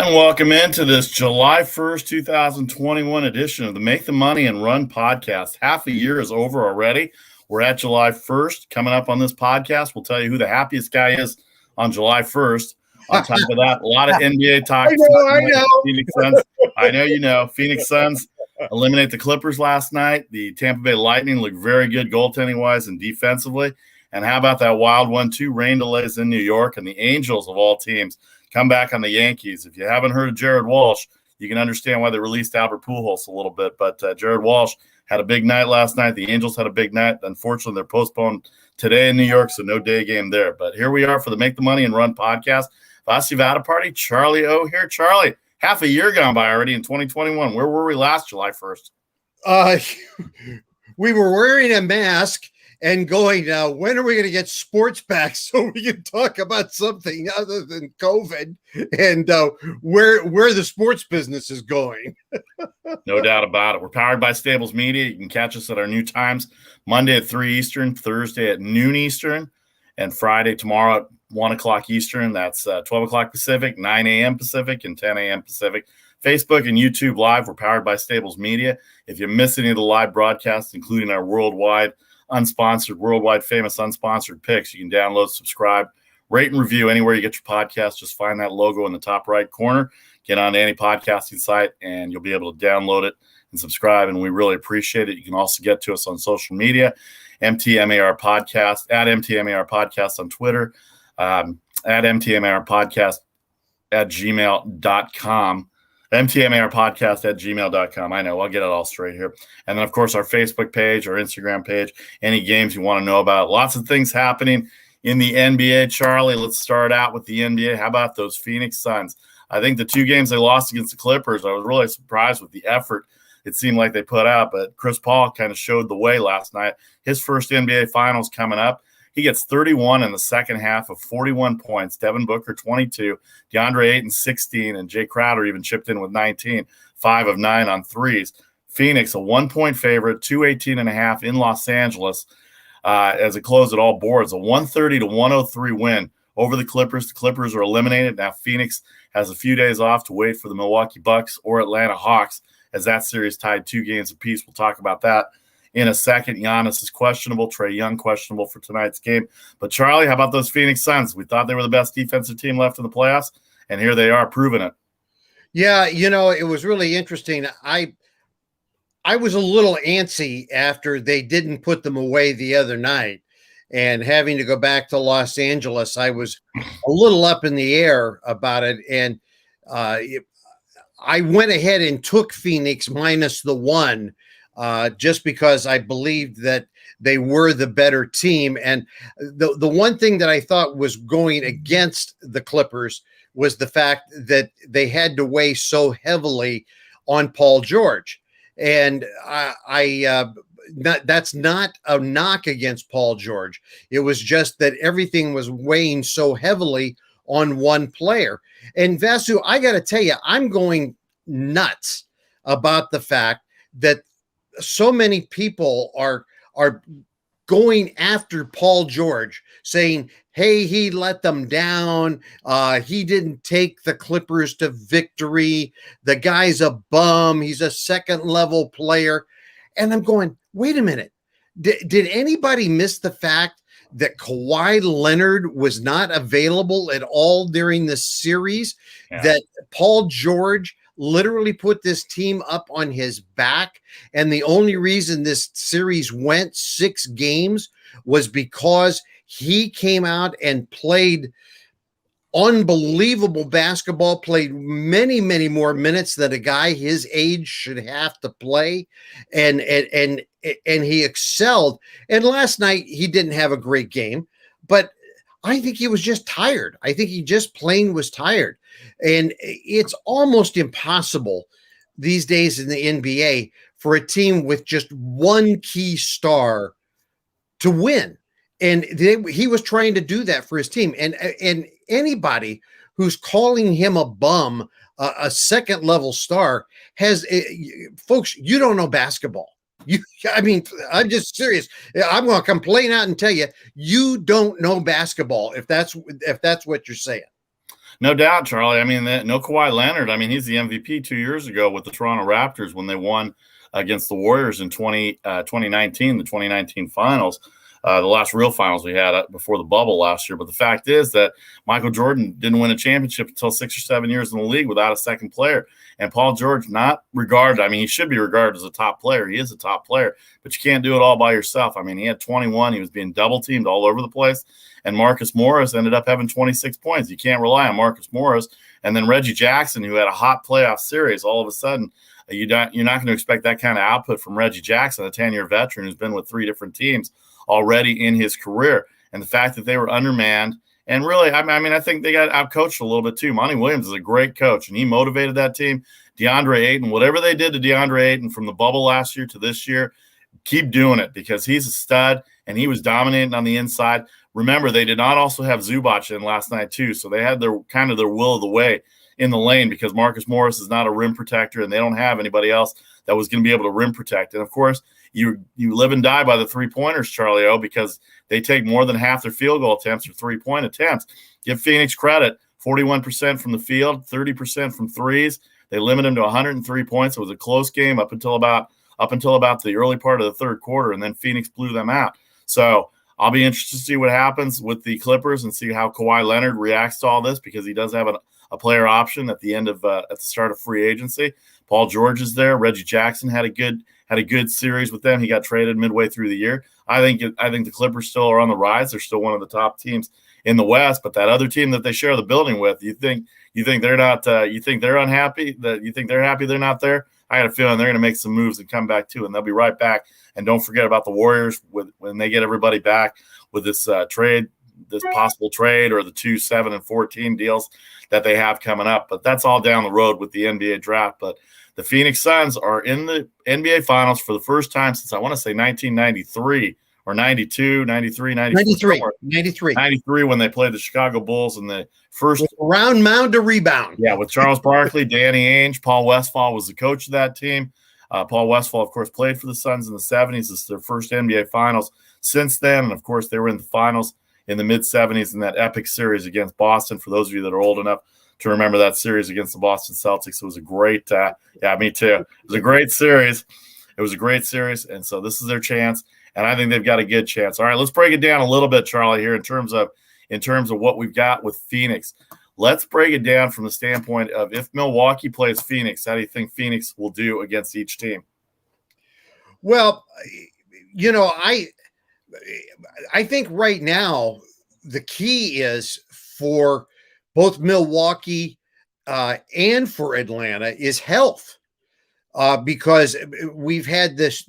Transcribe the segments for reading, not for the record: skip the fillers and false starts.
And welcome into this July 1st, 2021 edition of the Make the Money and Run podcast. Half a year is over already. We're at July 1st. Coming up on this podcast, we'll tell you who the happiest guy is on July 1st. On top of that, a lot of NBA talk. I know. Phoenix Suns. I know you know. Phoenix Suns eliminate the Clippers last night. The Tampa Bay Lightning look very good goaltending-wise and defensively. And how about that wild 1-2 rain delays in New York, and the Angels of all teams come back on the Yankees. If you haven't heard of Jared Walsh, you can understand why they released Albert Pujols a little bit. But Jared Walsh had a big night last night. The Angels had a big night. Unfortunately, they're postponed today in New York, so no day game there. But here we are for the Make the Money and Run podcast. Vasu Vaddiparty, Charlie O here. Charlie, half a year gone by already in 2021. Where were we last July 1st? We were wearing a mask and going, when are we going to get sports back so we can talk about something other than COVID and where the sports business is going? No doubt about it. We're powered by Stables Media. You can catch us at our new times, Monday at 3 Eastern, Thursday at noon Eastern, and Friday tomorrow at 1 o'clock Eastern. That's 12 o'clock Pacific, 9 a.m. Pacific, and 10 a.m. Pacific. Facebook and YouTube Live, we're powered by Stables Media. If you miss any of the live broadcasts, including our worldwide famous unsponsored picks, you can download, subscribe, rate, and review anywhere you get your podcast. Just find that logo in the top right corner, get on any podcasting site, and you'll be able to download it and subscribe, and we really appreciate it. You can also get to us on social media, MTMAR Podcast, at MTMAR Podcast on Twitter, at MTMAR Podcast at gmail.com. MTMARpodcast@gmail.com. I know, I'll get it all straight here. And then, of course, our Facebook page, our Instagram page, any games you want to know about. Lots of things happening in the NBA. Charlie, let's start out with the NBA. How about those Phoenix Suns? I think the two games they lost against the Clippers, I was really surprised with the effort it seemed like they put out. But Chris Paul kind of showed the way last night. His first NBA Finals coming up. He gets 31 in the second half of 41 points. Devin Booker, 22. DeAndre Ayton, 16. And Jay Crowder even chipped in with 19. 5 of 9 on threes. Phoenix, a 1-point favorite, 218.5 in Los Angeles as it closed at all boards. A 130-103 win over the Clippers. The Clippers are eliminated. Now Phoenix has a few days off to wait for the Milwaukee Bucks or Atlanta Hawks as that series tied 2 games apiece. We'll talk about that in a second. Giannis is questionable. Trae Young questionable for tonight's game. But, Charlie, how about those Phoenix Suns? We thought they were the best defensive team left in the playoffs, and here they are proving it. Yeah, it was really interesting. I was a little antsy after they didn't put them away the other night, and having to go back to Los Angeles, I was a little up in the air about it. And I went ahead and took Phoenix minus the 1 just because I believed that they were the better team. And the one thing that I thought was going against the Clippers was the fact that they had to weigh so heavily on Paul George. And that's not a knock against Paul George. It was just that everything was weighing so heavily on one player. And Vasu, I got to tell you, I'm going nuts about the fact that so many people are going after Paul George, saying, hey, he let them down. He didn't take the Clippers to victory. The guy's a bum. He's a second-level player. And I'm going, wait a minute. Did anybody miss the fact that Kawhi Leonard was not available at all during the series? Yeah. That Paul George literally put this team up on his back. And the only reason this series went 6 games was because he came out and played unbelievable basketball, played many, many more minutes than a guy his age should have to play. And he excelled. And last night he didn't have a great game, but I think he was just tired. I think he just plain was tired. And it's almost impossible these days in the NBA for a team with just one key star to win. And he was trying to do that for his team. And anybody who's calling him a bum, a second level star, has folks, you don't know basketball. I'm just serious. I'm going to come plain out and tell you, you don't know basketball if that's what you're saying. No doubt, Charlie. I mean, no Kawhi Leonard. I mean, he's the MVP 2 years ago with the Toronto Raptors when they won against the Warriors in 2019, the 2019 finals, the last real finals we had before the bubble last year. But the fact is that Michael Jordan didn't win a championship until 6 or 7 years in the league without a second player. And Paul George, not regarded, I mean, he should be regarded as a top player. He is a top player, but you can't do it all by yourself. I mean, he had 21. He was being double teamed all over the place. And Marcus Morris ended up having 26 points. You can't rely on Marcus Morris. And then Reggie Jackson, who had a hot playoff series, all of a sudden, you're not going to expect that kind of output from Reggie Jackson, a 10-year veteran who's been with 3 different teams already in his career. And the fact that they were undermanned, and really, I mean, I think they got outcoached a little bit too. Monty Williams is a great coach, and he motivated that team. DeAndre Ayton, whatever they did to DeAndre Ayton from the bubble last year to this year, keep doing it because he's a stud, and he was dominating on the inside. Remember, they did not also have Zubac in last night too, so they had their kind of their will of the way in the lane because Marcus Morris is not a rim protector, and they don't have anybody else that was going to be able to rim protect. And of course, you live and die by the 3-pointers, Charlie O, because they take more than half their field goal attempts or 3-point attempts. Give Phoenix credit: 41% from the field, 30% from threes. They limit them to 103 points. It was a close game up until about the early part of the third quarter, and then Phoenix blew them out. So I'll be interested to see what happens with the Clippers and see how Kawhi Leonard reacts to all this because he does have a player option at the end of at the start of free agency. Paul George is there. Reggie Jackson had a good series with them. He got traded midway through the year. I think the Clippers still are on the rise. They're still one of the top teams in the West. But that other team that they share the building with, you think they're not? You think they're unhappy? That you think they're happy they're not there? I got a feeling they're going to make some moves and come back too, and they'll be right back. And don't forget about the Warriors when they get everybody back with this possible trade or the 2, 7, and 14 deals that they have coming up. But that's all down the road with the NBA draft. But the Phoenix Suns are in the NBA Finals for the first time since I want to say 1993 or 92, 93, 94. 93 when they played the Chicago Bulls in the first round mound to rebound. Yeah, with Charles Barkley, Danny Ainge, Paul Westphal was the coach of that team. Paul Westphal, of course, played for the Suns in the 70s. It's their first NBA Finals since then. And, of course, they were in the finals in the mid-70s in that epic series against Boston. For those of you that are old enough to remember that series against the Boston Celtics, it was a great me too. It was a great series. And so this is their chance, and I think they've got a good chance. All right, let's break it down a little bit, Charlie, here in terms of what we've got with Phoenix. Let's break it down from the standpoint of if Milwaukee plays Phoenix, how do you think Phoenix will do against each team? Well, I think right now the key is for both Milwaukee and for Atlanta is health, because we've had this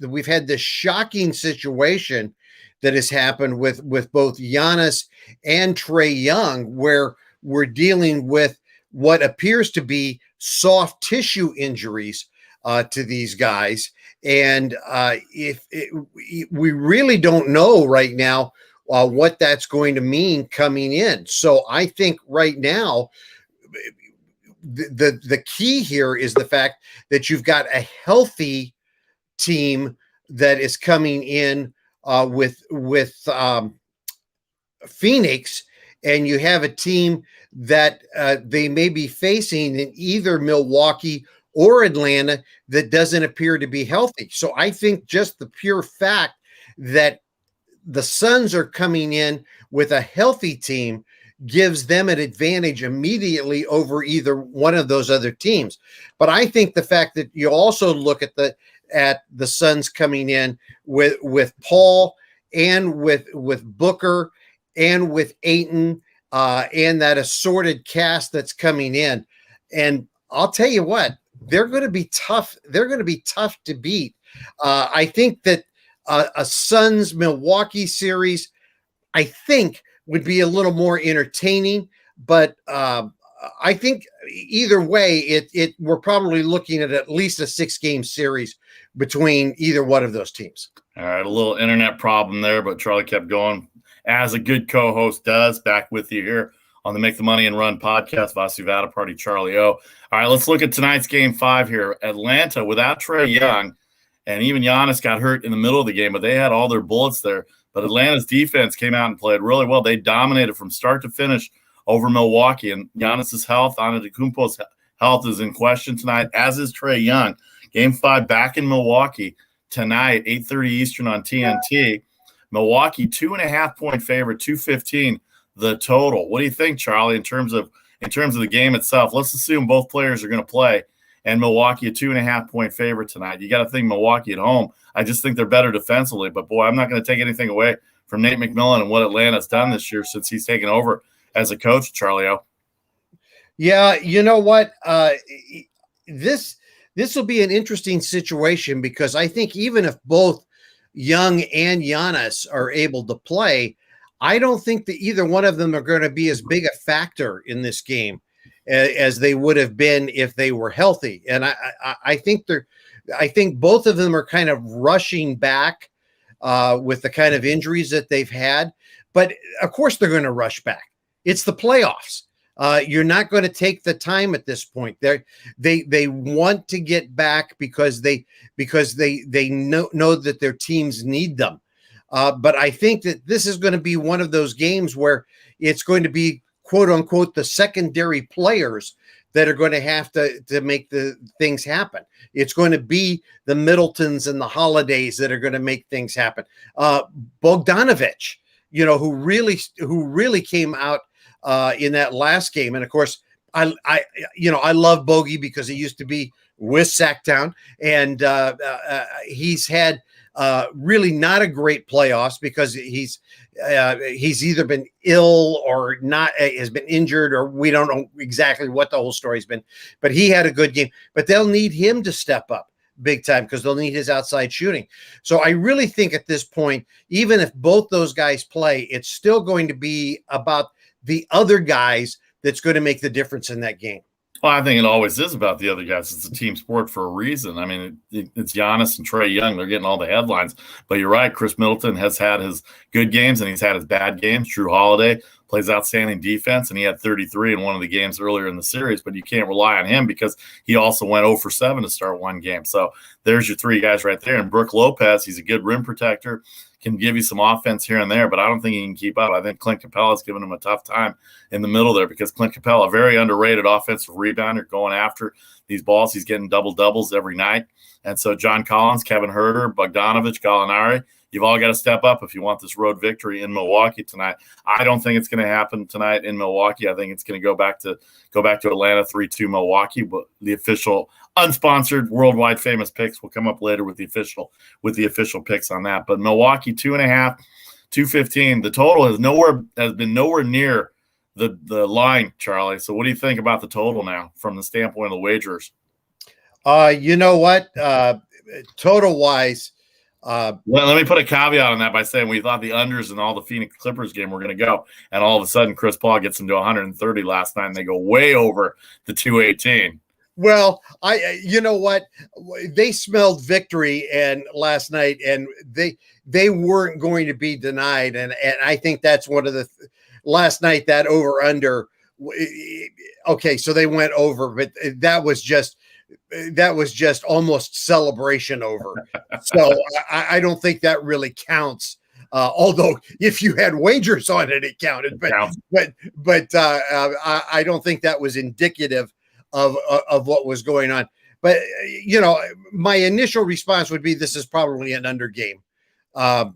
shocking situation that has happened with both Giannis and Trae Young, where we're dealing with what appears to be soft tissue injuries to these guys. And we really don't know right now what that's going to mean coming in. So I think right now the key here is the fact that you've got a healthy team that is coming in with Phoenix, and you have a team that they may be facing in either Milwaukee or Atlanta that doesn't appear to be healthy. So I think just the pure fact that the Suns are coming in with a healthy team gives them an advantage immediately over either one of those other teams. But I think the fact that you also look at the Suns coming in with Paul and with Booker and with Ayton and that assorted cast that's coming in, and I'll tell you what, they're going to be tough. They're going to be tough to beat. I think that a Suns Milwaukee series, I think, would be a little more entertaining. But I think either way, we're probably looking at least a 6-game series between either one of those teams. All right, a little internet problem there, but Charlie kept going as a good co-host does. Back with you here on the Make the Money and Run podcast. Vasu, Vaddiparty, Charlie O. All right, let's look at tonight's Game 5 here. Atlanta without Trae Young, and even Giannis got hurt in the middle of the game, but they had all their bullets there. But Atlanta's defense came out and played really well. They dominated from start to finish over Milwaukee. And Giannis's health, Antetokounmpo's health is in question tonight, as is Trae Young. Game 5 back in Milwaukee tonight, 8:30 Eastern on TNT. Milwaukee 2.5-point favorite, 215 the total. What do you think, Charlie, in terms of the game itself? Let's assume both players are going to play, and Milwaukee a 2.5-point favorite tonight. You got to think Milwaukee at home. I just think they're better defensively, but boy, I'm not going to take anything away from Nate McMillan and what Atlanta's done this year since he's taken over as a coach, Charlie O. Yeah, you know what? This will be an interesting situation because I think even if both Young and Giannis are able to play, I don't think that either one of them are going to be as big a factor in this game as they would have been if they were healthy. And I think both of them are kind of rushing back with the kind of injuries that they've had. But of course they're going to rush back. It's the playoffs. You're not going to take the time at this point. They want to get back because they know that their teams need them. But I think that this is going to be one of those games where it's going to be, quote unquote, the secondary players that are going to have to make the things happen. It's going to be the Middletons and the Holidays that are going to make things happen. Bogdanovich, who really came out in that last game. And of course, I love Bogey because he used to be with Sacktown, and he's had really not a great playoffs because he's either been ill or not, has been injured, or we don't know exactly what the whole story's been. But he had a good game. But they'll need him to step up big time because they'll need his outside shooting. So I really think at this point, even if both those guys play, it's still going to be about the other guys that's going to make the difference in that game. Well, I think it always is about the other guys. It's a team sport for a reason. I mean, it's Giannis and Trae Young. They're getting all the headlines. But you're right. Chris Middleton has had his good games and he's had his bad games. Drew Holiday plays outstanding defense, and he had 33 in one of the games earlier in the series. But you can't rely on him because he also went 0 for 7 to start one game. So there's your three guys right there. And Brook Lopez, he's a good rim protector, can give you some offense here and there, but I don't think he can keep up. I think Clint Capella's giving him a tough time in the middle there because Clint Capella, very underrated offensive rebounder, going after these balls. He's getting double-doubles every night. And so John Collins, Kevin Huerter, Bogdanovich, Gallinari, you've all got to step up if you want this road victory in Milwaukee tonight. I don't think it's going to happen tonight in Milwaukee. I think it's going to go back to Atlanta 3-2 Milwaukee, but the official unsponsored worldwide famous picks will come up later with the official picks on that. But Milwaukee 2.5, 215. The total has been nowhere near the line, Charlie. So what do you think about the total now from the standpoint of the wagers? You know what? Total wise, well, let me put a caveat on that by saying we thought the unders in all the Phoenix Clippers game were going to go, and all of a sudden Chris Paul gets them to 130 last night, and they go way over the 218. Well, you know what? They smelled victory and last night, and they weren't going to be denied, and I think that's one of the last night, that over under. Okay, so they went over, but that was just almost celebration over. So I don't think that really counts. Although if you had wagers on it, it counted. But I don't think that was indicative of what was going on. But my initial response would be this is probably an under game. That's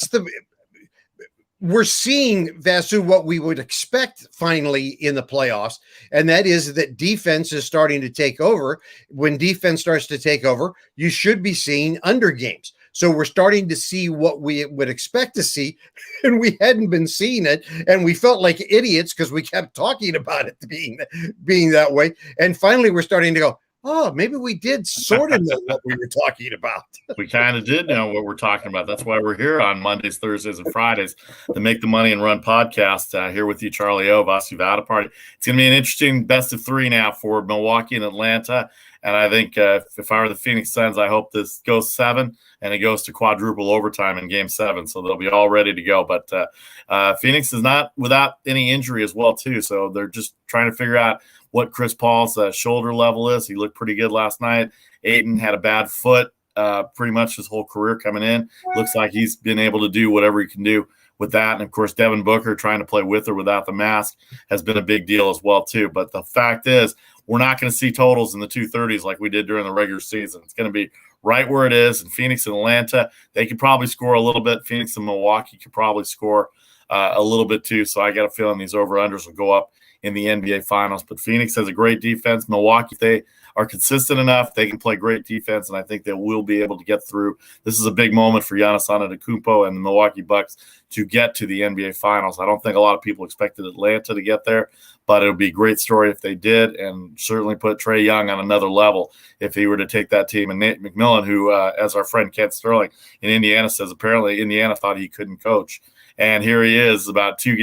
the. We're seeing, Vasu, what we would expect finally in the playoffs, and that is that defense is starting to take over. When defense starts to take over, you should be seeing under games. So we're starting to see what we would expect to see, and we hadn't been seeing it, and we felt like idiots because we kept talking about it being that way. And finally, we're starting to go, oh, maybe we did sort of know what we were talking about. We kind of did know what we're talking about. That's why we're here on Mondays, Thursdays, and Fridays to Make the Money and Run podcast. Here with you, Charlie O, Vasu Vaddiparty. It's going to be an interesting best of three now for Milwaukee and Atlanta. And I think if I were the Phoenix Suns, I hope this goes 7 and it goes to quadruple overtime in Game 7. So they'll be all ready to go. But Phoenix is not without any injury as well, too. So they're just trying to figure out what Chris Paul's shoulder level is. He looked pretty good last night. Ayton had a bad foot pretty much his whole career coming in. Looks like he's been able to do whatever he can do with that. And of course, Devin Booker trying to play with or without the mask has been a big deal as well too. But the fact is, we're not going to see totals in the 230s like we did during the regular season. It's going to be right where it is. And Phoenix and Atlanta, they could probably score a little bit. Phoenix and Milwaukee could probably score a little bit too. So I got a feeling these over-unders will go up in the NBA Finals. But Phoenix has a great defense. Milwaukee, if they are consistent enough, they can play great defense, and I think they will be able to get through. This is a big moment for Giannis Antetokounmpo and the Milwaukee Bucks to get to the NBA Finals. I don't think a lot of people expected Atlanta to get there, but it would be a great story if they did, and certainly put Trae Young on another level if he were to take that team. And Nate McMillan, who, as our friend Kent Sterling in Indiana says, apparently Indiana thought he couldn't coach. And here he is about 2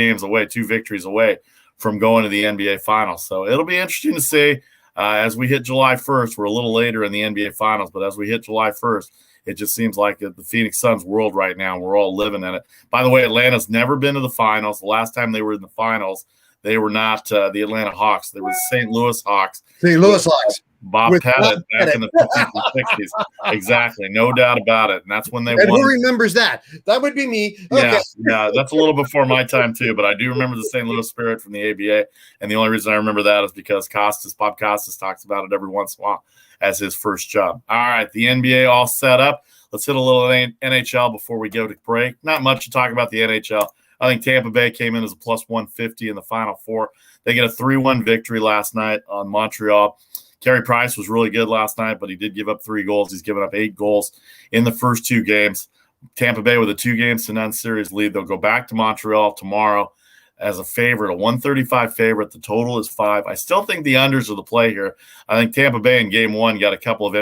victories away from going to the NBA Finals. So it'll be interesting to see as we hit July 1st. We're a little later in the NBA Finals, but as we hit July 1st, it just seems like the Phoenix Suns world right now. We're all living in it. By the way, Atlanta's never been to the finals. The last time they were in the finals, they were not the Atlanta Hawks. They were the St. Louis Hawks. St. Louis Hawks. Bob Pettit back in the 50s and 60s. Exactly. No doubt about it. And that's when they won. Who remembers that? That would be me. Okay. Yeah, that's a little before my time too, but I do remember the St. Louis Spirit from the ABA. And the only reason I remember that is because Bob Costas talks about it every once in a while as his first job. All right, the NBA all set up. Let's hit a little NHL before we go to break. Not much to talk about the NHL. I think Tampa Bay came in as a plus 150 in the Final Four. They get a 3-1 victory last night on Montreal. Carey Price was really good last night, but he did give up 3 goals. He's given up 8 goals in the first 2 games. Tampa Bay with a 2-0 series lead. They'll go back to Montreal tomorrow as a favorite, a 135 favorite. The total is 5. I still think the unders are the play here. I think Tampa Bay in game 1 got a couple of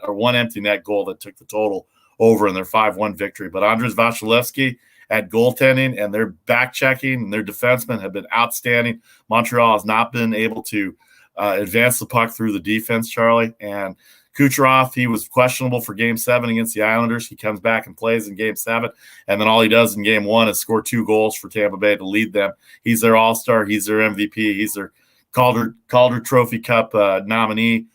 one empty net goal that took the total over in their 5-1 victory. But Andres Vasilevsky at goaltending and their back checking and their defensemen have been outstanding. Montreal has not been able to advance the puck through the defense, Charlie. And Kucherov, he was questionable for Game 7 against the Islanders. He comes back and plays in Game 7, and then all he does in Game 1 is score 2 goals for Tampa Bay to lead them. He's their all-star. He's their MVP. He's their Calder Trophy Cup nominee.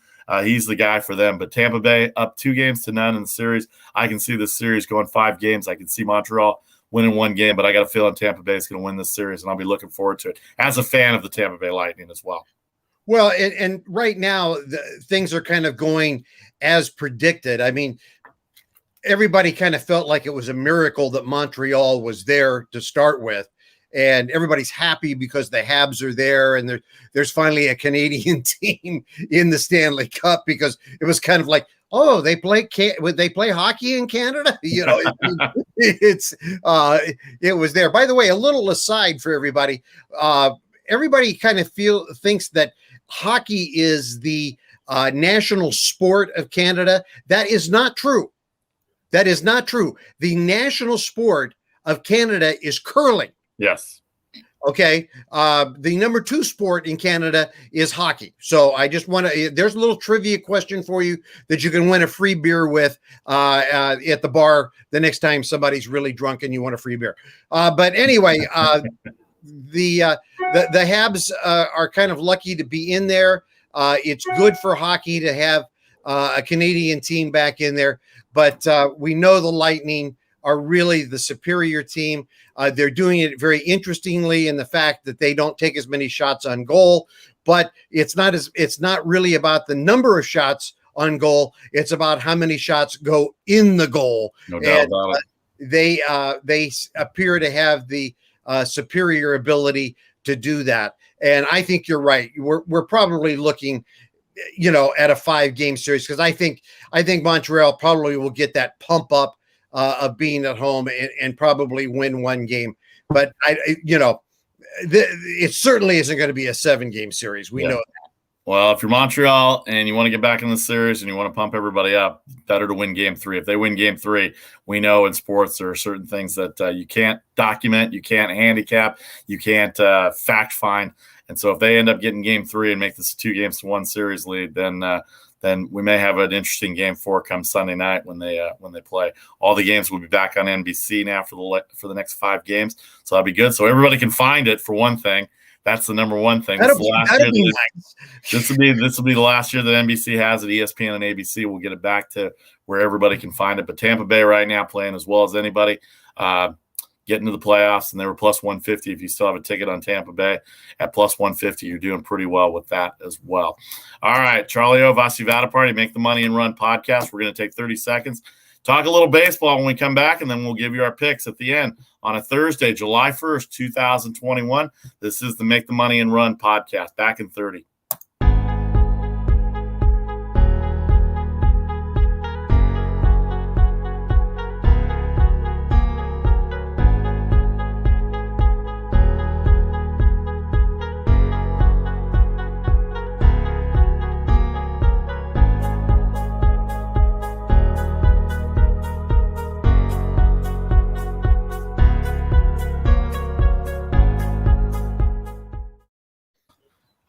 He's the guy for them. But Tampa Bay up 2-0 in the series. I can see this series going 5 games. I can see Montreal winning 1 game, but I got a feeling Tampa Bay is going to win this series, and I'll be looking forward to it as a fan of the Tampa Bay Lightning as well. Well, and right now, things are kind of going as predicted. I mean, everybody kind of felt like it was a miracle that Montreal was there to start with. And everybody's happy because the Habs are there, and there's finally a Canadian team in the Stanley Cup, because it was kind of like, oh, they play hockey in Canada? You know, it was there. By the way, a little aside for everybody, everybody kind of thinks that hockey is the national sport of Canada. That is not true. That is not true. The national sport of Canada is curling. Yes. Okay. The number 2 sport in Canada is hockey. So I just want to, there's a little trivia question for you that you can win a free beer with at the bar the next time somebody's really drunk and you want a free beer. But anyway, the Habs are kind of lucky to be in there. It's good for hockey to have a Canadian team back in there, but we know the Lightning are really the superior team. They're doing it very interestingly in the fact that they don't take as many shots on goal, but it's not really about the number of shots on goal. It's about how many shots go in the goal. No doubt about it. They appear to have the superior ability to do that. And I think you're right. We're probably looking, at a 5-game series, because I think Montreal probably will get that pump up of being at home and probably win 1 game. But it certainly isn't going to be a 7-game series. We know that. Well, if you're Montreal and you want to get back in the series and you want to pump everybody up, better to win Game 3. If they win Game 3, we know in sports there are certain things that you can't document, you can't handicap, you can't fact find. And so if they end up getting Game 3 and make this 2-1 series lead, then we may have an interesting Game 4 come Sunday night when they play. All the games will be back on NBC now for the next 5 games, so that'll be good. So everybody can find it, for one thing. That's the number one thing. This will be the last year that NBC has it. ESPN and ABC will get it back to where everybody can find it. But Tampa Bay right now playing as well as anybody. get into the playoffs, and they were plus 150. If you still have a ticket on Tampa Bay at plus 150, you're doing pretty well with that as well. All right, Charlie O, Vasu, Vaddiparty, Make the Money and Run podcast. We're going to take 30 seconds, talk a little baseball when we come back, and then we'll give you our picks at the end on a Thursday, July 1st, 2021. This is the Make the Money and Run podcast. Back in 30.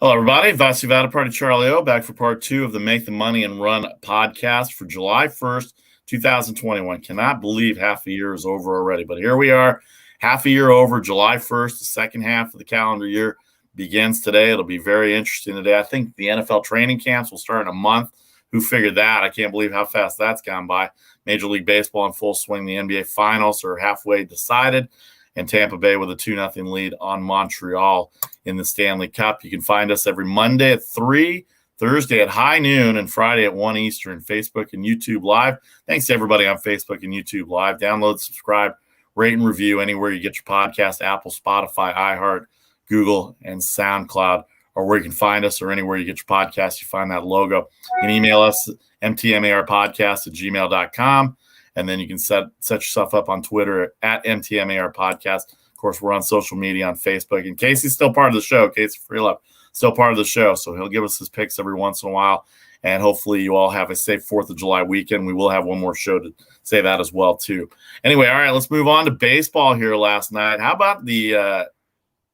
Hello, everybody. Vasu, Vaddiparty, Charlie O, back for part 2 of the Make the Money and Run podcast for July 1st, 2021. Cannot believe half a year is over already, but here we are, half a year over, July 1st, the second half of the calendar year begins today. It'll be very interesting today. I think the NFL training camps will start in a month. Who figured that? I can't believe how fast that's gone by. Major League Baseball in full swing. The NBA Finals are halfway decided, and Tampa Bay with a 2-0 lead on Montreal in the Stanley Cup. You can find us every Monday at 3, Thursday at high noon, and Friday at 1 Eastern, Facebook and YouTube Live. Thanks to everybody on Facebook and YouTube Live. Download, subscribe, rate, and review anywhere you get your podcast, Apple, Spotify, iHeart, Google, and SoundCloud, or where you can find us, or anywhere you get your podcast, you find that logo. You can email us, mtmarpodcast@gmail.com. And then you can set yourself up on Twitter at MTMAR Podcast. Of course, we're on social media on Facebook. And Casey's still part of the show. Casey Freelove, still part of the show. So he'll give us his picks every once in a while. And hopefully you all have a safe 4th of July weekend. We will have one more show to say that as well, too. Anyway, all right, let's move on to baseball here last night. How about the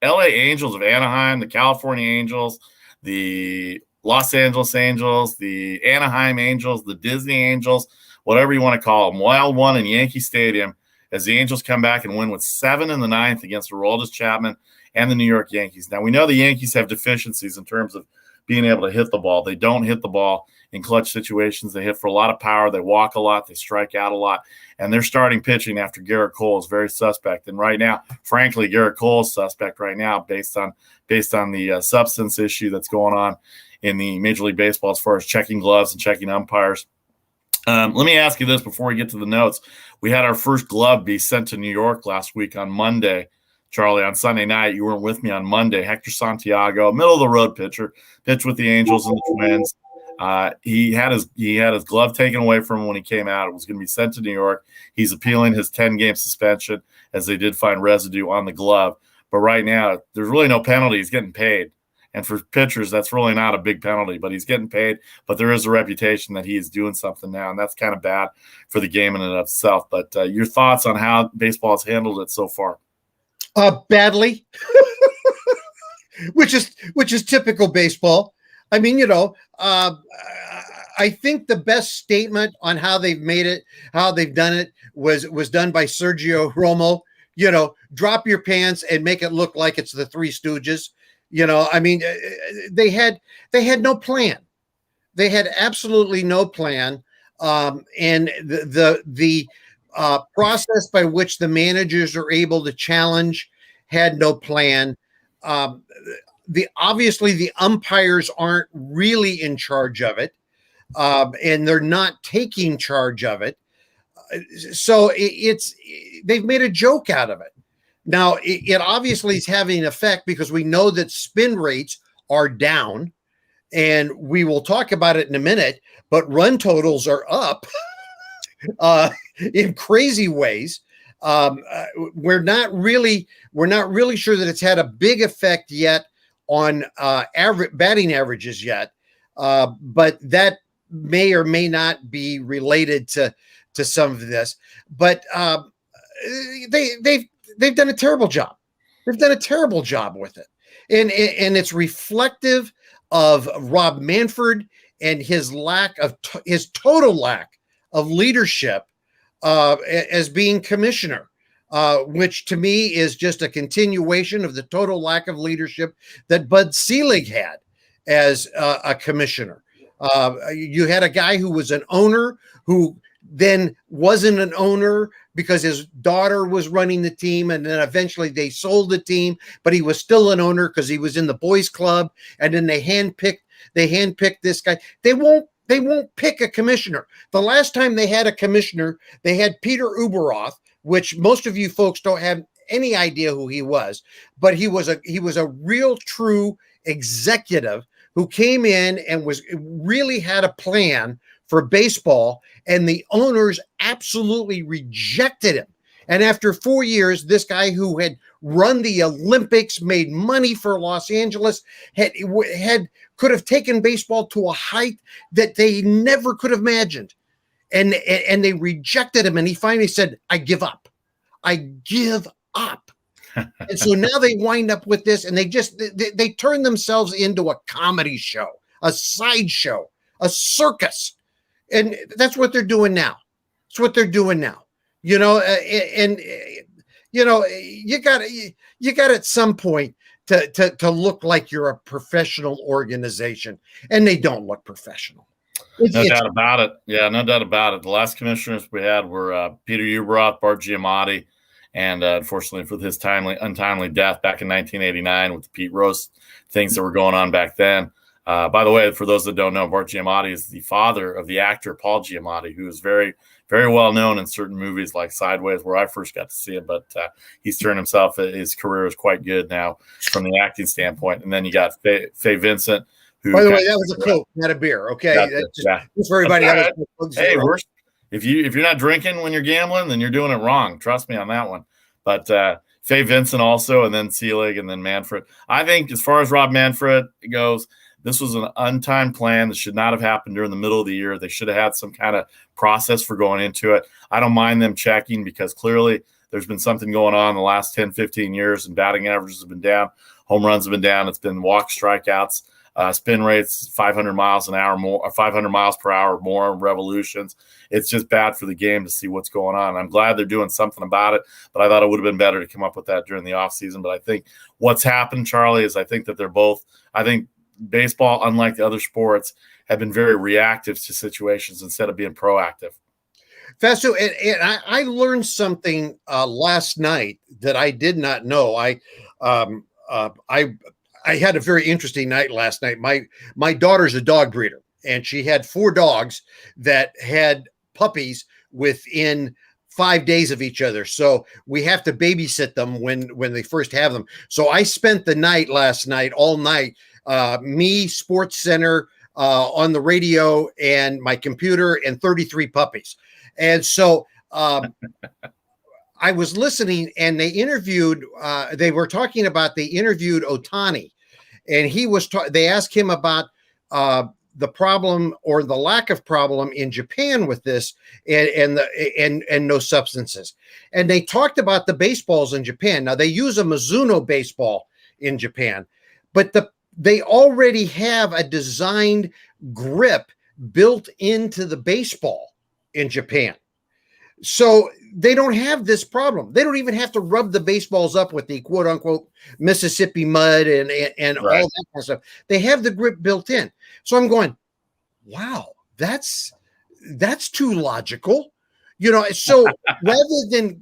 LA Angels of Anaheim, the California Angels, the Los Angeles Angels, the Anaheim Angels, the Disney Angels, whatever you want to call them, wild one in Yankee Stadium, as the Angels come back and win with 7 in the 9th against Aroldis Chapman and the New York Yankees. Now, we know the Yankees have deficiencies in terms of being able to hit the ball. They don't hit the ball in clutch situations. They hit for a lot of power. They walk a lot. They strike out a lot. And their starting pitching after Garrett Cole is very suspect. And right now, frankly, Garrett Cole is suspect right now based on the substance issue that's going on in the Major League Baseball as far as checking gloves and checking umpires. Let me ask you this before we get to the notes. We had our first glove be sent to New York last week on Monday. Charlie, on Sunday night, you weren't with me on Monday. Hector Santiago, middle-of-the-road pitcher, pitched with the Angels and the Twins. He had his glove taken away from him when he came out. It was going to be sent to New York. He's appealing his 10-game suspension, as they did find residue on the glove. But right now, there's really no penalty. He's getting paid. And for pitchers, that's really not a big penalty, but he's getting paid. But there is a reputation that he is doing something now, and that's kind of bad for the game in and of itself. But your thoughts on how baseball has handled it so far? Badly, which is typical baseball. I mean, I think the best statement on how they've made it, how they've done it, was done by Sergio Romo. Drop your pants and make it look like it's the Three Stooges. I mean, they had no plan. They had absolutely no plan. And the process by which the managers are able to challenge had no plan. Obviously the umpires aren't really in charge of it, and they're not taking charge of it. So they've made a joke out of it. Now, it obviously is having an effect because we know that spin rates are down, and we will talk about it in a minute, but run totals are up in crazy ways. We're not really sure that it's had a big effect yet on batting averages yet, but that may or may not be related to some of this. But they've done a terrible job. They've done a terrible job with it. And it's reflective of Rob Manfred and his total lack of leadership as being commissioner, which to me is just a continuation of the total lack of leadership that Bud Selig had as a commissioner. You had a guy who was an owner who then wasn't an owner because his daughter was running the team, and then eventually they sold the team, but he was still an owner because he was in the boys club, and then they handpicked this guy. They won't pick a commissioner. The last time they had a commissioner, they had Peter Uberoth, which most of you folks don't have any idea who he was, but he was a real true executive who came in and really had a plan for baseball, and the owners absolutely rejected him. And after 4 years, this guy who had run the Olympics, made money for Los Angeles, could have taken baseball to a height that they never could have imagined. And they rejected him, and he finally said, I give up. I give up. And so now they wind up with this, and they turn themselves into a comedy show, a sideshow, a circus. And that's what they're doing now. It's what they're doing now. You got at some point to look like you're a professional organization, and they don't look professional. No doubt about it. Yeah, no doubt about it. The last commissioners we had were Peter Uberoth, Bart Giamatti, and unfortunately for his untimely death back in 1989 with the Pete Rose things that were going on back then. By the way, for those that don't know, Bart Giamatti is the father of the actor Paul Giamatti, who is very, very well known in certain movies like Sideways, where I first got to see him. But he's turned himself. His career is quite good now from the acting standpoint. And then you got Faye Vincent. Who, by the way, that was a Coke, not a beer. Okay, just for everybody else. Hey, if you're not drinking when you're gambling, then you're doing it wrong. Trust me on that one. But Faye Vincent also, and then Selig, and then Manfred. I think as far as Rob Manfred goes, this was an untimed plan that should not have happened during the middle of the year. They should have had some kind of process for going into it. I don't mind them checking because clearly there's been something going on in the last 10, 15 years, and batting averages have been down. Home runs have been down. It's been walks, strikeouts, spin rates, 500 miles an hour more, or 500 miles per hour more revolutions. It's just bad for the game to see what's going on. I'm glad they're doing something about it, but I thought it would have been better to come up with that during the offseason. But I think what's happened, Charlie, is I think baseball, unlike the other sports, have been very reactive to situations instead of being proactive. Vasu, and I learned something last night that I did not know. I had a very interesting night last night. My daughter's a dog breeder, and she had 4 dogs that had puppies within 5 days of each other. So we have to babysit them when they first have them. So I spent the night last night, all night, me, Sports Center, on the radio, and my computer, and 33 puppies. And so I was listening, and they were talking about, they interviewed Ohtani, and they asked him about the problem or the lack of problem in Japan with this and no substances. And they talked about the baseballs in Japan. Now they use a Mizuno baseball in Japan, but they already have a designed grip built into the baseball in Japan. So they don't have this problem. They don't even have to rub the baseballs up with the quote unquote Mississippi mud and right, all that kind of stuff. They have the grip built in. So I'm going, wow, that's too logical. So rather than,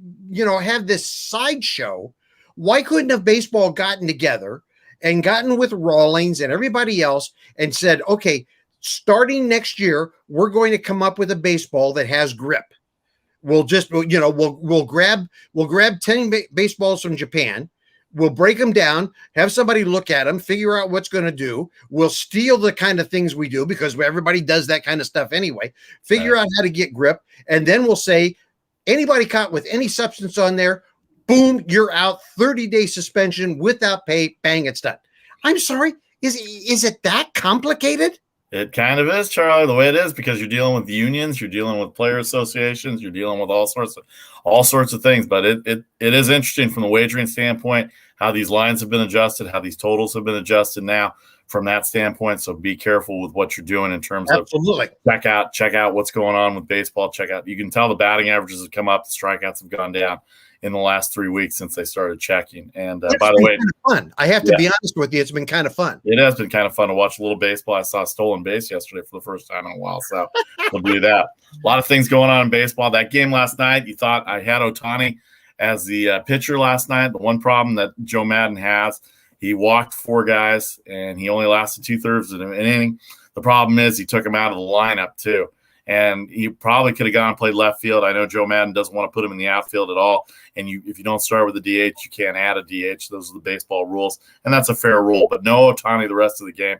have this sideshow, why couldn't have baseball gotten together and gotten with Rawlings and everybody else and said, okay, starting next year, we're going to come up with a baseball that has grip. We'll just, we'll grab 10 baseballs from Japan. We'll break them down, have somebody look at them, figure out what's going to do. We'll steal the kind of things we do because everybody does that kind of stuff anyway. Figure out how to get grip. And then we'll say, anybody caught with any substance on there, boom, you're out, 30-day suspension without pay, bang, it's done. I'm sorry, is it that complicated? It kind of is, Charlie, the way it is, because you're dealing with unions, you're dealing with player associations, you're dealing with all sorts of things. But it is interesting from the wagering standpoint how these lines have been adjusted, how these totals have been adjusted now from that standpoint. So be careful with what you're doing in terms Absolutely. of check out what's going on with baseball. You can tell the batting averages have come up, the strikeouts have gone down in the last 3 weeks since they started checking. And by the way, kind of fun. I have to be honest with you, it's been kind of fun. It has been kind of fun to watch a little baseball. I saw a stolen base yesterday for the first time in a while, so we'll do that. A lot of things going on in baseball. That game last night, you thought I had Ohtani as the pitcher last night. The one problem that Joe Madden has, he walked 4 guys, and he only lasted 2/3 of an inning. The problem is he took him out of the lineup too. And he probably could have gone and played left field. I know Joe Madden doesn't want to put him in the outfield at all. And if you don't start with a DH, you can't add a DH. Those are the baseball rules. And that's a fair rule. But no Ohtani the rest of the game.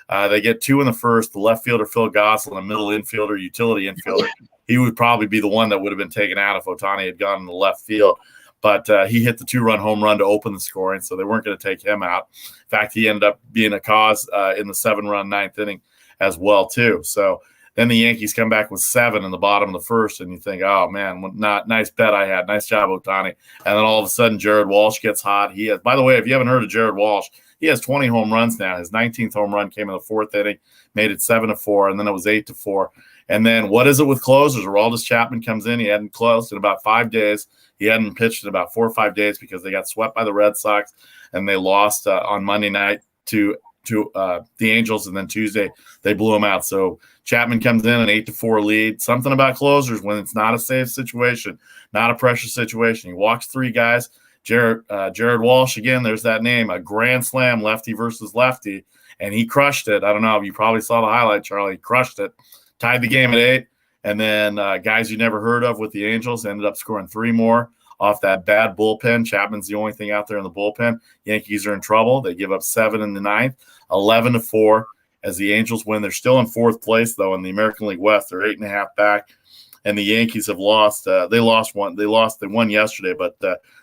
They get 2 in the first. The left fielder, Phil Gosselin, a middle infielder, utility infielder. He would probably be the one that would have been taken out if Ohtani had gone in the left field. But he hit the 2-run home run to open the scoring, so they weren't going to take him out. In fact, he ended up being a cause in the 7-run ninth inning as well, too. So then the Yankees come back with 7 in the bottom of the first, and you think, oh, man, nice bet I had. Nice job, Ohtani. And then all of a sudden, Jared Walsh gets hot. By the way, if you haven't heard of Jared Walsh, he has 20 home runs now. His 19th home run came in the 4th inning, made it 7-4, and then it was 8-4. And then what is it with closers? Aroldis Chapman comes in. He hadn't closed in about 5 days. He hadn't pitched in about 4 or 5 days because they got swept by the Red Sox, and they lost on Monday night to the Angels, and then Tuesday they blew him out. So Chapman comes in an 8-4 lead. Something about closers when it's not a safe situation, not a pressure situation. He walks 3 guys. Jared Walsh, again, there's that name, a grand slam, lefty versus lefty, and he crushed it. I don't know if you probably saw the highlight, Charlie. He crushed it, tied the game at 8, and then guys you never heard of with the Angels ended up scoring 3 more off that bad bullpen. Chapman's the only thing out there in the bullpen. Yankees are in trouble. They give up 7 in the 9th, 11-4 as the Angels win. They're still in 4th place, though, in the American League West. They're 8.5 back, and the Yankees have lost. They won yesterday, but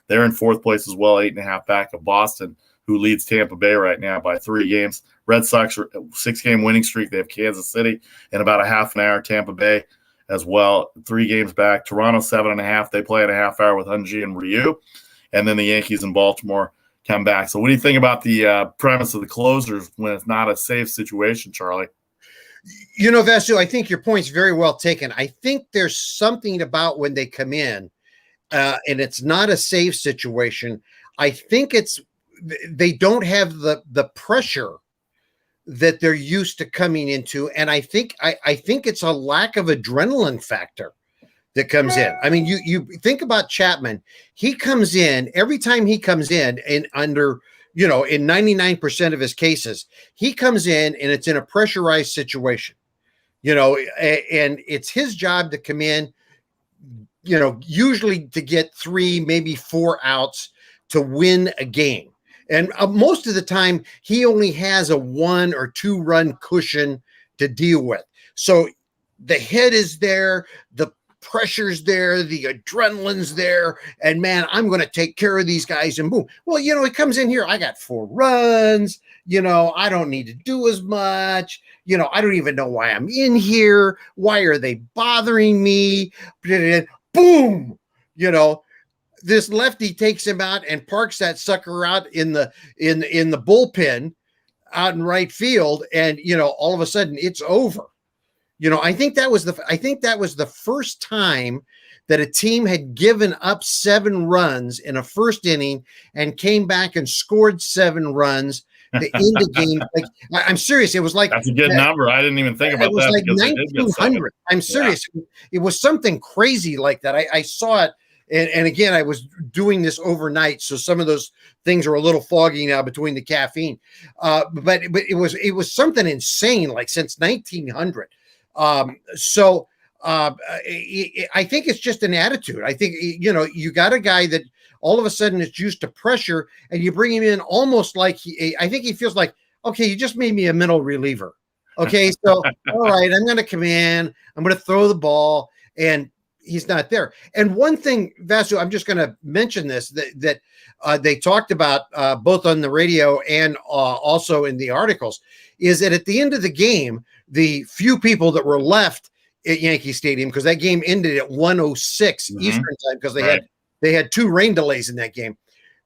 they're in 4th place as well, 8.5 back of Boston, who leads Tampa Bay right now by 3 games. Red Sox are 6-game winning streak. They have Kansas City in about a half an hour. Tampa Bay as well, 3 games back. Toronto 7.5. They play in a half hour with Hunji and Ryu. And then the Yankees in Baltimore come back. So what do you think about the premise of the closers when it's not a safe situation, Charlie? You know, Vasu, I think your point's very well taken. I think there's something about when they come in and it's not a safe situation. I think they don't have the pressure that they're used to coming into. And I think it's a lack of adrenaline factor that comes in. I mean, you think about Chapman. He comes in, every time he comes in and under, in 99% of his cases, he comes in and it's in a pressurized situation, and it's his job to come in, usually to get 3, maybe 4 outs to win a game. And most of the time, he only has a 1 or 2 run cushion to deal with. So the head is there, the pressure's there, the adrenaline's there, and man, I'm going to take care of these guys, and boom. Well, he comes in here, I got 4 runs, I don't need to do as much, I don't even know why I'm in here. Why are they bothering me? Boom, this lefty takes him out and parks that sucker out in the bullpen out in right field, and all of a sudden it's over. I think that was the first time that a team had given up 7 runs in a first inning and came back and scored 7 runs to end the game. Like, I'm serious. It was like, that's a good number. I didn't even think about that. It was like 1900. I'm serious. Yeah. It was something crazy like that. I saw it. And again, I was doing this overnight, so some of those things are a little foggy now between the caffeine. But it was something insane, like since 1900. I think it's just an attitude. I think, you got a guy that all of a sudden is used to pressure, and you bring him in almost like I think he feels like, okay, you just made me a middle reliever. Okay, so all right, I'm going to come in, I'm going to throw the ball, and he's not there. And one thing, Vasu, I'm just going to mention this, that they talked about both on the radio and also in the articles, is that at the end of the game, the few people that were left at Yankee Stadium, because that game ended at 1:06 Eastern time, because they had 2 rain delays in that game.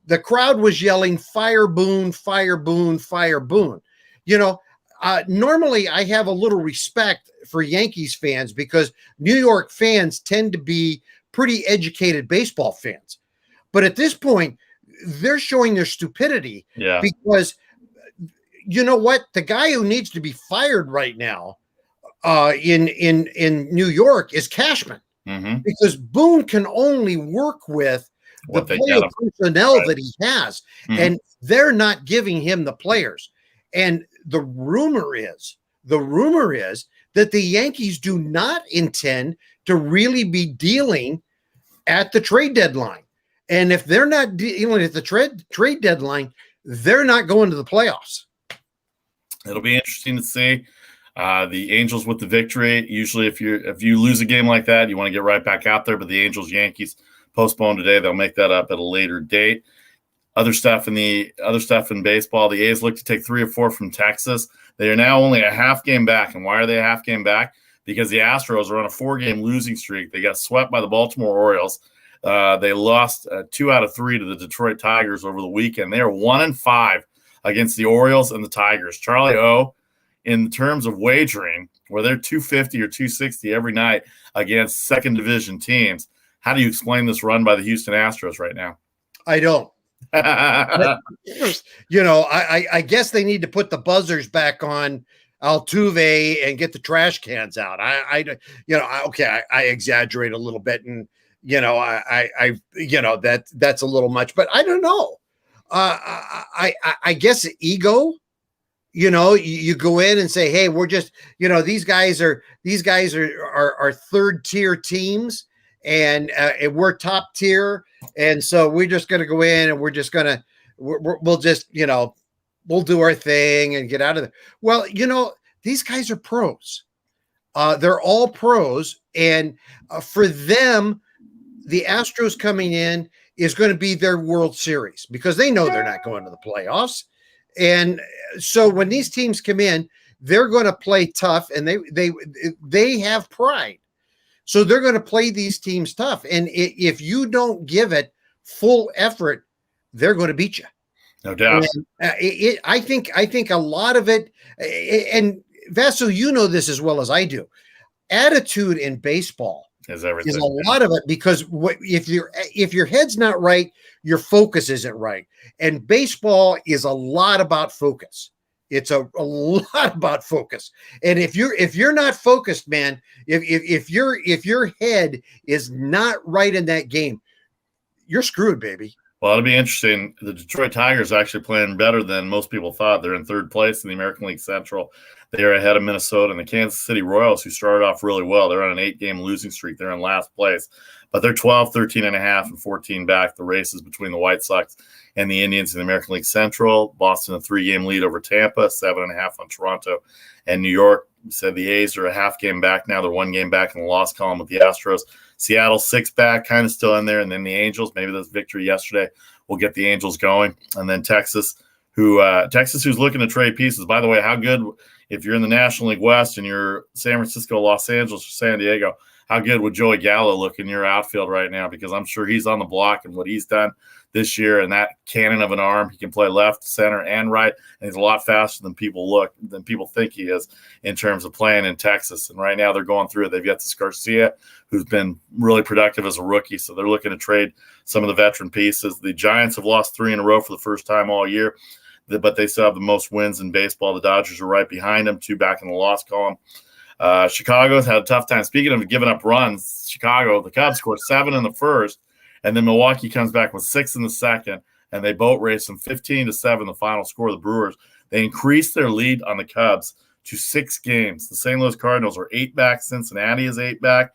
The crowd was yelling, "Fire Boone, fire Boone, fire Boone." Normally I have a little respect for Yankees fans because New York fans tend to be pretty educated baseball fans. But at this point, they're showing their stupidity because you know what? The guy who needs to be fired right now in New York is Cashman, because Boone can only work with the player personnel that he has, and they're not giving him the players. And the rumor is that the Yankees do not intend to really be dealing at the trade deadline. And if they're not dealing at the trade deadline, they're not going to the playoffs. It'll be interesting to see. The Angels with the victory. Usually if you lose a game like that, you want to get right back out there. But the Angels-Yankees postponed today. They'll make that up at a later date. Other stuff in baseball, the A's look to take 3 or 4 from Texas. They are now only a half game back. And why are they a half game back? Because the Astros are on a 4-game losing streak. They got swept by the Baltimore Orioles. They lost 2 out of 3 to the Detroit Tigers over the weekend. They are 1-5 against the Orioles and the Tigers. Charlie O, in terms of wagering, where they're 250 or 260 every night against second division teams, how do you explain this run by the Houston Astros right now? I don't. I guess they need to put the buzzers back on Altuve and get the trash cans out. I exaggerate a little bit, and that's a little much, but I don't know. I guess ego. You go in and say, hey, we're just, these guys are third tier teams, and we're top tier. And so we're just going to go in and we'll just we'll do our thing and get out of there. Well, these guys are pros. They're all pros. And for them, the Astros coming in is going to be their World Series, because they know they're not going to the playoffs. And so when these teams come in, they're going to play tough, and they have pride. So they're going to play these teams tough. And if you don't give it full effort, they're going to beat you. No doubt. And, I think a lot of it, and Vasu, you know this as well as I do, attitude in baseball is everything. Is a lot of it, because if your head's not right, your focus isn't right. And baseball is a lot about focus. It's a lot about focus. And if you're not focused, man, if your head is not right in that game, you're screwed, baby. Well, it'll be interesting. The Detroit Tigers are actually playing better than most people thought. They're in third place in the American League Central. They are ahead of Minnesota and the Kansas City Royals, who started off really well. They're on an 8-game losing streak. They're in last place. But they're 12, 13.5, and 14 back. The races between the White Sox and the Indians in the American League Central. Boston, a 3-game lead over Tampa, 7.5 on Toronto and New York. We said the A's are a half game back now. They're 1 game back in the loss column with the Astros. Seattle 6 back, kind of still in there. And then the Angels, maybe this victory yesterday will get the Angels going. And then Texas, who's looking to trade pieces. By the way, how good, if you're in the National League West and you're San Francisco, Los Angeles, or San Diego, how good would Joey Gallo look in your outfield right now? Because I'm sure he's on the block, and what he's done this year, and that cannon of an arm, he can play left, center, and right, and he's a lot faster than people think he is in terms of playing in Texas. And right now they're going through it. They've got this Garcia, who's been really productive as a rookie, so they're looking to trade some of the veteran pieces. The Giants have lost 3 in a row for the first time all year, but they still have the most wins in baseball. The Dodgers are right behind them, 2 back in the loss column. Chicago's had a tough time. Speaking of giving up runs, Chicago, the Cubs scored 7 in the first, and then Milwaukee comes back with 6 in the second, and they boat race them 15-7, the final score of the Brewers. They increased their lead on the Cubs to 6 games. The St. Louis Cardinals are 8 back. Cincinnati is 8 back.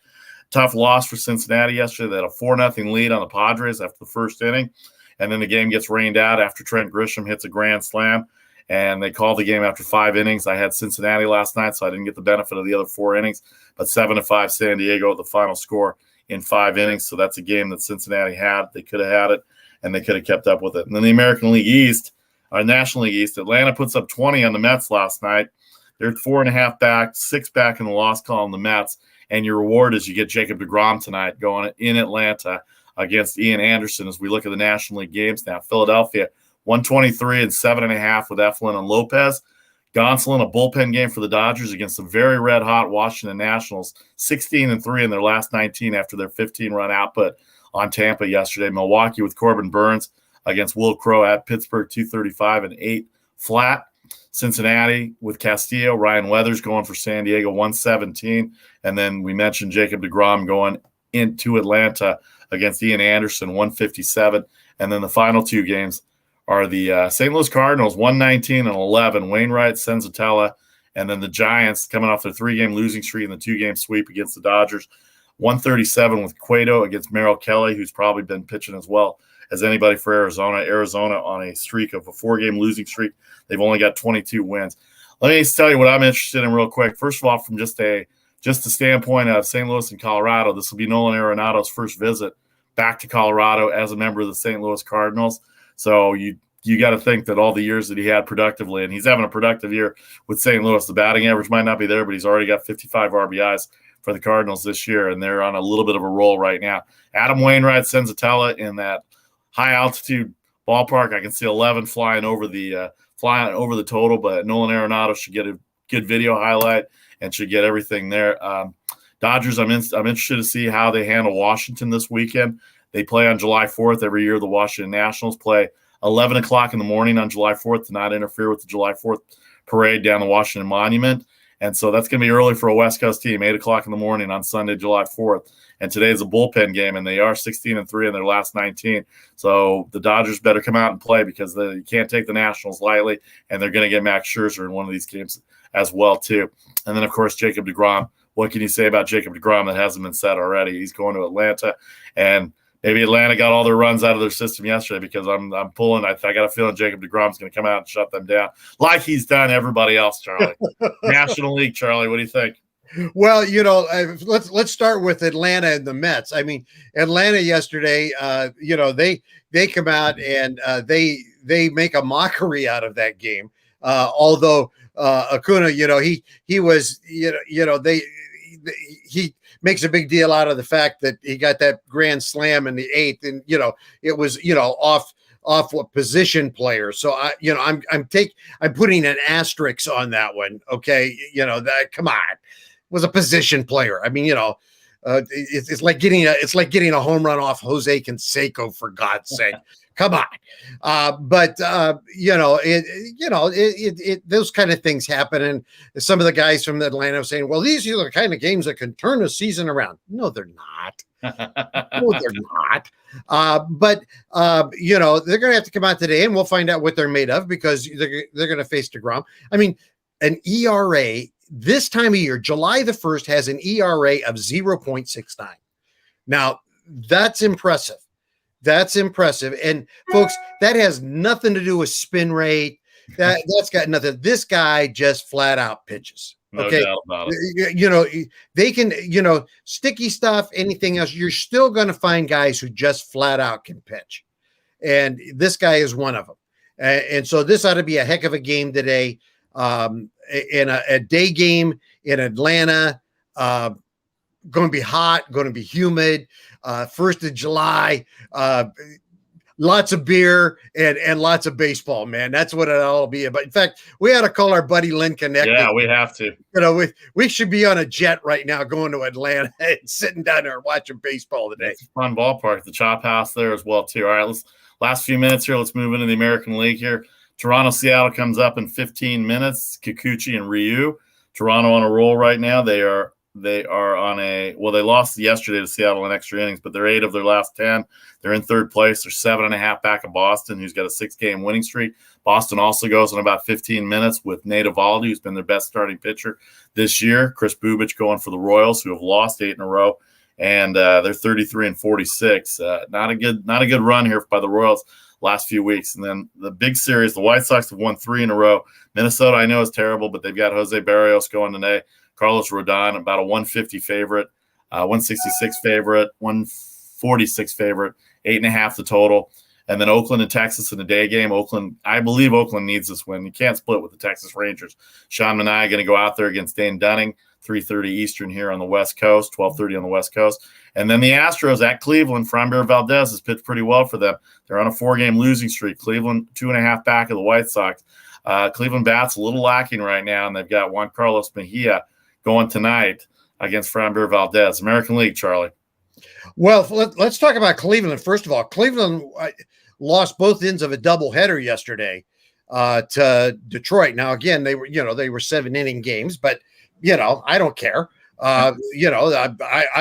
Tough loss for Cincinnati yesterday. They had a 4-0 lead on the Padres after the first inning, and then the game gets rained out after Trent Grisham hits a grand slam. And they called the game after 5 innings. I had Cincinnati last night, so I didn't get the benefit of the other 4 innings. But 7-5 San Diego, the final score in 5 innings. So that's a game that Cincinnati had. They could have had it, and they could have kept up with it. And then the American League East, our National League East, Atlanta puts up 20 on the Mets last night. They're 4.5 back, 6 back in the loss column, the Mets. And your reward is you get Jacob deGrom tonight going in Atlanta against Ian Anderson as we look at the National League games now. Philadelphia, 123 and 7.5 with Eflin and Lopez. Gonsolin, a bullpen game for the Dodgers against the very red-hot Washington Nationals, 16-3 in their last 19 after their 15-run output on Tampa yesterday. Milwaukee with Corbin Burns against Will Crow at Pittsburgh, 235 and 8 flat. Cincinnati with Castillo, Ryan Weathers going for San Diego, 117. And then we mentioned Jacob deGrom going into Atlanta against Ian Anderson, 157. And then the final two games are the St. Louis Cardinals, 119 and 11, Wainwright, Senzatella, and then the Giants coming off their 3-game losing streak and the 2-game sweep against the Dodgers, 137 with Cueto against Merrill Kelly, who's probably been pitching as well as anybody for Arizona. Arizona on a streak of a 4-game losing streak. They've only got 22 wins. Let me tell you what I'm interested in real quick. First of all, from just the standpoint of St. Louis and Colorado, this will be Nolan Arenado's first visit back to Colorado as a member of the St. Louis Cardinals. So you got to think that all the years that he had productively, and he's having a productive year with St. Louis. The batting average might not be there, but he's already got 55 RBIs for the Cardinals this year, and they're on a little bit of a roll right now. Adam Wainwright, Senzatella in that high altitude ballpark. I can see 11 flying over the total, but Nolan Arenado should get a good video highlight and should get everything there. Dodgers, I'm interested to see how they handle Washington this weekend. They play on July 4th every year. The Washington Nationals play 11 o'clock in the morning on July 4th to not interfere with the July 4th parade down the Washington Monument. And so that's going to be early for a West Coast team, 8 o'clock in the morning on Sunday, July 4th. And today's a bullpen game, and they are 16-3 in their last 19. So the Dodgers better come out and play because you can't take the Nationals lightly, and they're going to get Max Scherzer in one of these games as well, too. And then, of course, Jacob deGrom. What can you say about Jacob deGrom that hasn't been said already? He's going to Atlanta, and maybe Atlanta got all their runs out of their system yesterday because I'm pulling. I got a feeling Jacob deGrom's going to come out and shut them down like he's done everybody else, Charlie. National League, Charlie, what do you think? Well, let's start with Atlanta and the Mets. I mean, Atlanta yesterday, they come out and they make a mockery out of that game. Although Acuna, he makes a big deal out of the fact that he got that grand slam in the 8th, and it was off what position player. So I'm putting an asterisk on that one. Okay, come on, it was a position player. I mean, it's like getting a home run off Jose Canseco, for God's sake. Come on. Those kind of things happen. And some of the guys from Atlanta are saying, well, these are the kind of games that can turn a season around. No, they're not. No, they're not. They're going to have to come out today, and we'll find out what they're made of, because they're going to face deGrom. I mean, an ERA this time of year, July the 1st, has an ERA of 0.69. Now, that's impressive. That's impressive. And folks, that has nothing to do with spin rate. That's got nothing. This guy just flat out pitches. Okay. No doubt about it. They can, sticky stuff, anything else. You're still going to find guys who just flat out can pitch. And this guy is one of them. And so this ought to be a heck of a game today. In a day game in Atlanta, going to be hot, going to be humid. 1st of July, lots of beer and lots of baseball, man. That's what it'll all be about. In fact, we ought to call our buddy Lynn Connect. Yeah, we have to. We should be on a jet right now going to Atlanta and sitting down there watching baseball today. It's a fun ballpark. The Chop House there as well, too. All right, last few minutes here. Let's move into the American League here. Toronto, Seattle comes up in 15 minutes. Kikuchi and Ryu. Toronto on a roll right now. They are on they lost yesterday to Seattle in extra innings, but they're 8 of their last 10. They're in 3rd place. They're 7.5 back of Boston, who's got a 6-game winning streak. Boston also goes in about 15 minutes with Nate Eovaldi, who's been their best starting pitcher this year. Chris Bubich going for the Royals, who have lost 8 in a row, and they're 33-46. Not a good run here by the Royals last few weeks. And then the big series, the White Sox have won 3 in a row. Minnesota, I know, is terrible, but they've got Jose Barrios going today. Carlos Rodon, about a 150 favorite, 166 favorite, 146 favorite, 8.5 the total. And then Oakland and Texas in the day game. I believe Oakland needs this win. You can't split with the Texas Rangers. Sean Manaea going to go out there against Dane Dunning, 3:30 Eastern here on the West Coast, 12:30 on the West Coast. And then the Astros at Cleveland. Framber Valdez has pitched pretty well for them. They're on a 4-game losing streak. Cleveland 2.5 back of the White Sox. Cleveland bats a little lacking right now, and they've got Juan Carlos Mejia going tonight against Framber Valdez. American League, Charlie. Well, let's talk about Cleveland. First of all, Cleveland lost both ends of a doubleheader yesterday to Detroit. Now, again, they were 7-inning games, but I don't care. I'm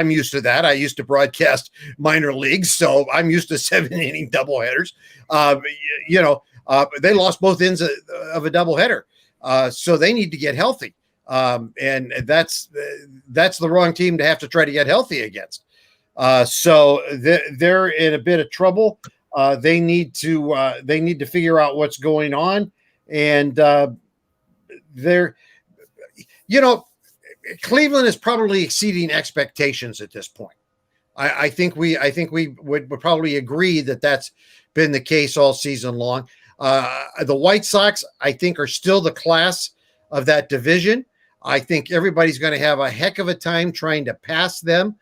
used to that. I used to broadcast minor leagues, so I'm used to 7-inning doubleheaders. They lost both ends of a doubleheader, so they need to get healthy. And that's the wrong team to have to try to get healthy against. So they're in a bit of trouble. They need to figure out what's going on, and Cleveland is probably exceeding expectations at this point. I think we would probably agree that that's been the case all season long. The White Sox, I think, are still the class of that division. I think everybody's going to have a heck of a time trying to pass them.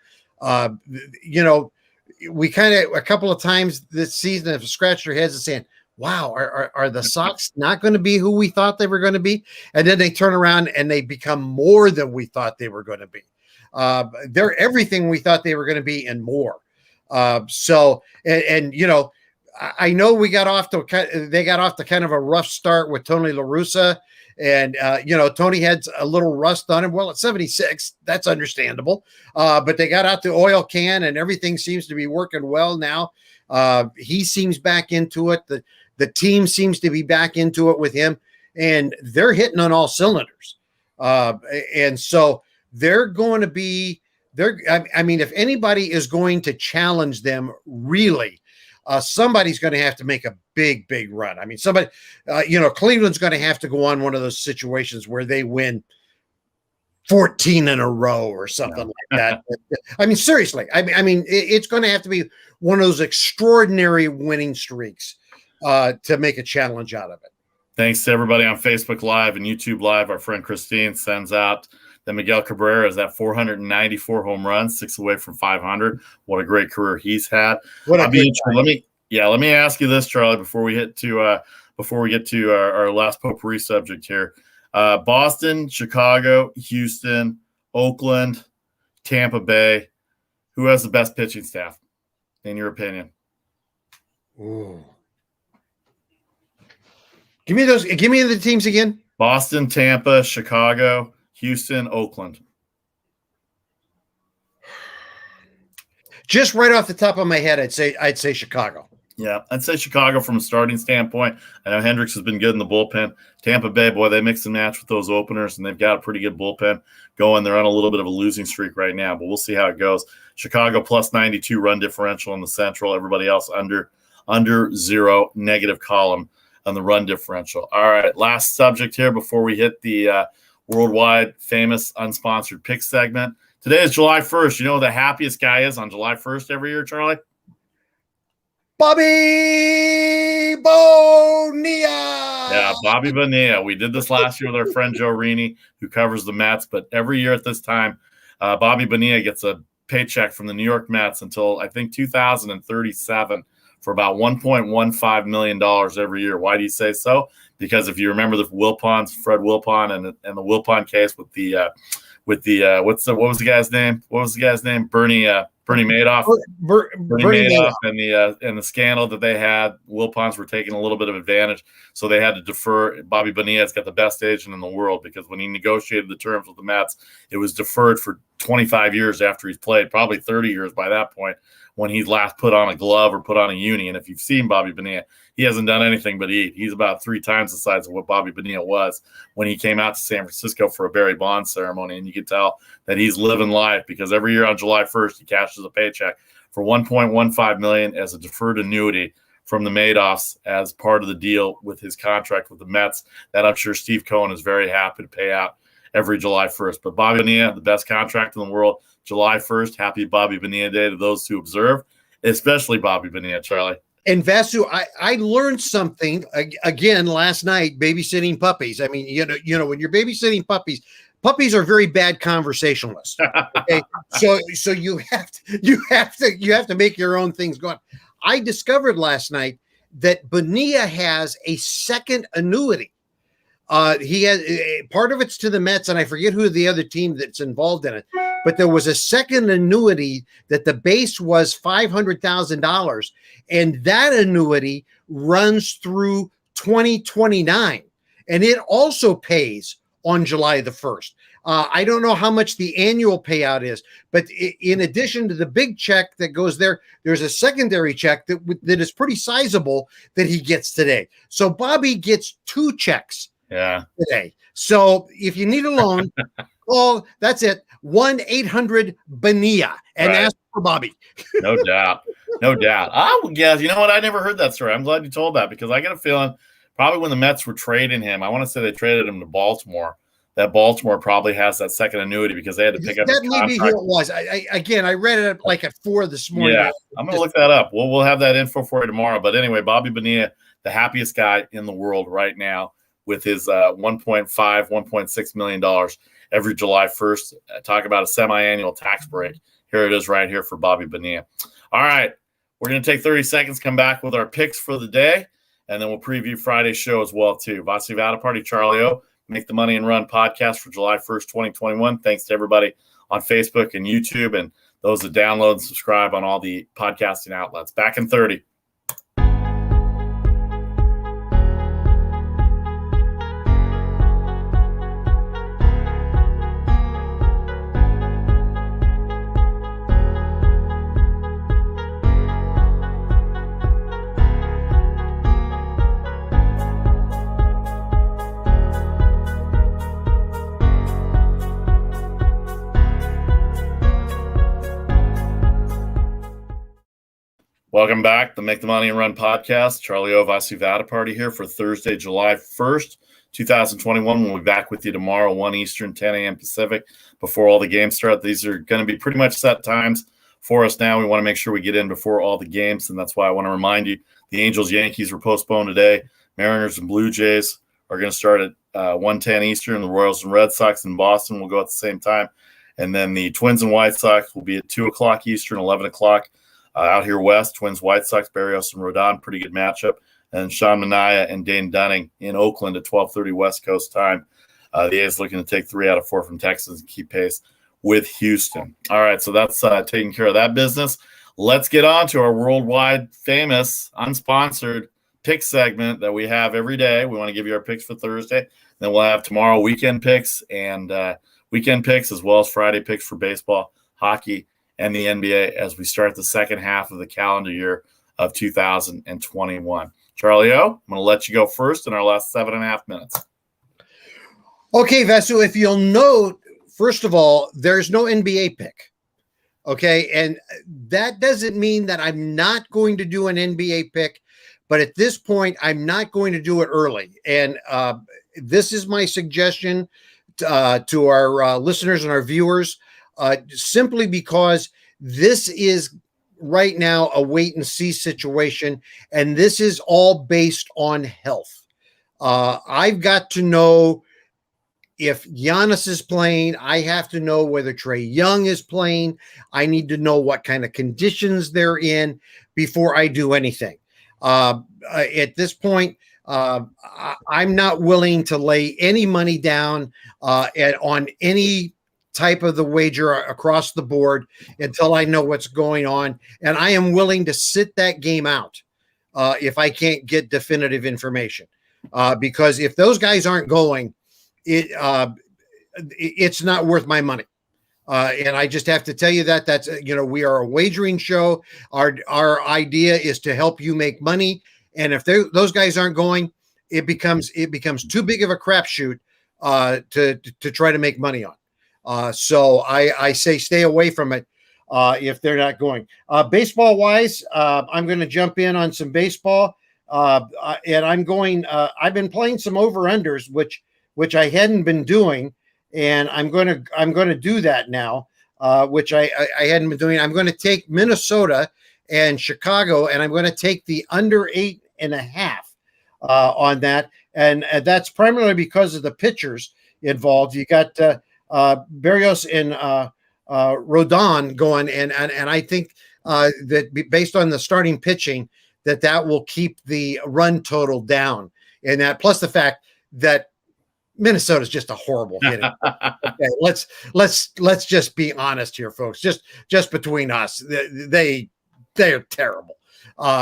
We kind of a couple of times this season have scratched our heads and saying, wow, are the Sox not going to be who we thought they were going to be? And then they turn around and they become more than we thought they were going to be. They're everything we thought they were going to be and more. I know they got off to kind of a rough start with Tony La Russa. And, Tony had a little rust on him. Well, at 76, that's understandable. But they got out the oil can and everything seems to be working well now. He seems back into it. The team seems to be back into it with him, and they're hitting on all cylinders. And so they're going to be there. I mean, if anybody is going to challenge them really, somebody's going to have to make a big run. I mean, Cleveland's going to have to go on one of those situations where they win 14 in a row or something like that. I mean, seriously, I mean, it's going to have to be one of those extraordinary winning streaks to make a challenge out of it. Thanks to everybody on Facebook Live and YouTube Live. Our friend Christine sends out that Miguel Cabrera is at 494 home runs, 6 away from 500. What a great career he's had. Let me ask you this, Charlie, before we get to our last potpourri subject here. Boston, Chicago, Houston, Oakland, Tampa Bay. Who has the best pitching staff, in your opinion? Ooh. Give me the teams again. Boston, Tampa, Chicago, Houston, Oakland. Just right off the top of my head, I'd say Chicago. Yeah, I'd say Chicago from a starting standpoint. I know Hendricks has been good in the bullpen. Tampa Bay, boy, they mix and match with those openers, and they've got a pretty good bullpen going. They're on a little bit of a losing streak right now, but we'll see how it goes. Chicago plus 92 run differential in the Central. Everybody else under zero, negative column on the run differential. All right, last subject here before we hit the worldwide famous unsponsored pick segment. Today is July 1st. You know who the happiest guy is on July 1st every year, Charlie? Bobby Bonilla. Yeah, Bobby Bonilla. We did this last year with our friend Joe Rini, who covers the Mets. But every year at this time, Bobby Bonilla gets a paycheck from the New York Mets until, I think, 2037 for about $1.15 million every year. Why do you say so? Because if you remember the Fred Wilpon and the Wilpon case with the what was the guy's name? What was the guy's name? Bernie Madoff. Bernie Madoff and the scandal that they had. Wilpons were taking a little bit of advantage, so they had to defer. Bobby Bonilla's got the best agent in the world because when he negotiated the terms with the Mets, it was deferred for 25 years after he's played, probably 30 years by that point, when he last put on a glove or put on a uni. And if you've seen Bobby Bonilla, he hasn't done anything but eat. He's about 3 times the size of what Bobby Bonilla was when he came out to San Francisco for a Barry Bonds ceremony. And you can tell that he's living life because every year on July 1st, he cashes a paycheck for $1.15 million as a deferred annuity from the Madoffs as part of the deal with his contract with the Mets. That I'm sure Steve Cohen is very happy to pay out every July 1st. But Bobby Bonilla, the best contract in the world, July 1st. Happy Bobby Bonilla Day to those who observe, especially Bobby Bonilla, Charlie. And Vasu, I learned something again last night babysitting puppies. I mean, you know, when you're babysitting puppies are very bad conversationalists. Okay, so you have to make your own things go on. I discovered last night that Bonilla has a second annuity He has part of it's to the Mets, and I forget who the other team that's involved in it. But there was a second annuity that the base was $500,000, and that annuity runs through 2029, and it also pays on July the 1st. I don't know how much the annual payout is, but in addition to the big check that goes there, there's a secondary check that is pretty sizable that he gets today. So Bobby gets 2 checks today. So if you need a loan, that's it. 1-800-BANIA and ask for Bobby. No doubt. No doubt. Yeah, you know what? I never heard that story. I'm glad you told that, because I get a feeling probably when the Mets were trading him, I want to say they traded him to Baltimore, that Baltimore probably has that second annuity because they had to pick up that. May be who it was. I read it like at 4 this morning. Yeah, I'm going to look that up. We'll have that info for you tomorrow. But anyway, Bobby Bonilla, the happiest guy in the world right now with his $1.6 million every July 1st. Talk about a semi-annual tax break. Here it is right here for Bobby Bonilla. All right, we're going to take 30 seconds, come back with our picks for the day, and then we'll preview Friday's show as well, too. Vasu, Vaddiparty, Charlie O. Make the Money and Run podcast for July 1st, 2021. Thanks to everybody on Facebook and YouTube and those that download and subscribe on all the podcasting outlets. Back in 30. Welcome back, the Make the Money and Run podcast. Charlie O. Vasu, Vaddiparty here for Thursday, July 1st, 2021. We'll be back with you tomorrow, 1 Eastern, 10 a.m. Pacific, before all the games start. These are going to be pretty much set times for us now. We want to make sure we get in before all the games, and that's why I want to remind you, the Angels, Yankees were postponed today. Mariners and Blue Jays are going to start at 1:10 Eastern. The Royals and Red Sox in Boston will go at the same time. And then the Twins and White Sox will be at 2 o'clock Eastern, 11 o'clock. Out here west, Twins, White Sox, Barrios and Rodon, pretty good matchup. And Sean Manaea and Dane Dunning in Oakland at 12:30 West Coast time. The A's looking to take 3 out of 4 from Texas and keep pace with Houston. All right, so that's taking care of that business. Let's get on to our worldwide famous, unsponsored pick segment that we have every day. We want to give you our picks for Thursday. Then we'll have tomorrow weekend picks and weekend picks, as well as Friday picks for baseball, hockey, and the NBA as we start the second half of the calendar year of 2021. Charlie O., I'm going to let you go first in our last 7.5 minutes. Okay, Vasu, if you'll note, first of all, there's no NBA pick. Okay, and that doesn't mean that I'm not going to do an NBA pick, but at this point, I'm not going to do it early. And this is my suggestion to our listeners and our viewers. Simply because this is right now a wait and see situation, and this is all based on health. I've got to know if Giannis is playing. I have to know whether Trae Young is playing. I need to know what kind of conditions they're in before I do anything. At this point, I'm not willing to lay any money down on any type of the wager across the board until I know what's going on. And I am willing to sit that game out if I can't get definitive information. Because if those guys aren't going, it's not worth my money. And I just have to tell you that's, we are a wagering show. Our idea is to help you make money. And if those guys aren't going, it becomes too big of a crapshoot to try to make money on. So I say stay away from it if they're not going. Baseball wise, I'm going to jump in on some baseball, and I'm going. I've been playing some over unders, which I hadn't been doing, and I'm going to do that now, which I hadn't been doing. I'm going to take Minnesota and Chicago, and I'm going to take the under 8.5 on that, and that's primarily because of the pitchers involved. You got Barrios and Rodon going, and I think that based on the starting pitching, that will keep the run total down, and that plus the fact that Minnesota's just a horrible hitting. Okay, let's just be honest here, folks. Just between us, they're terrible.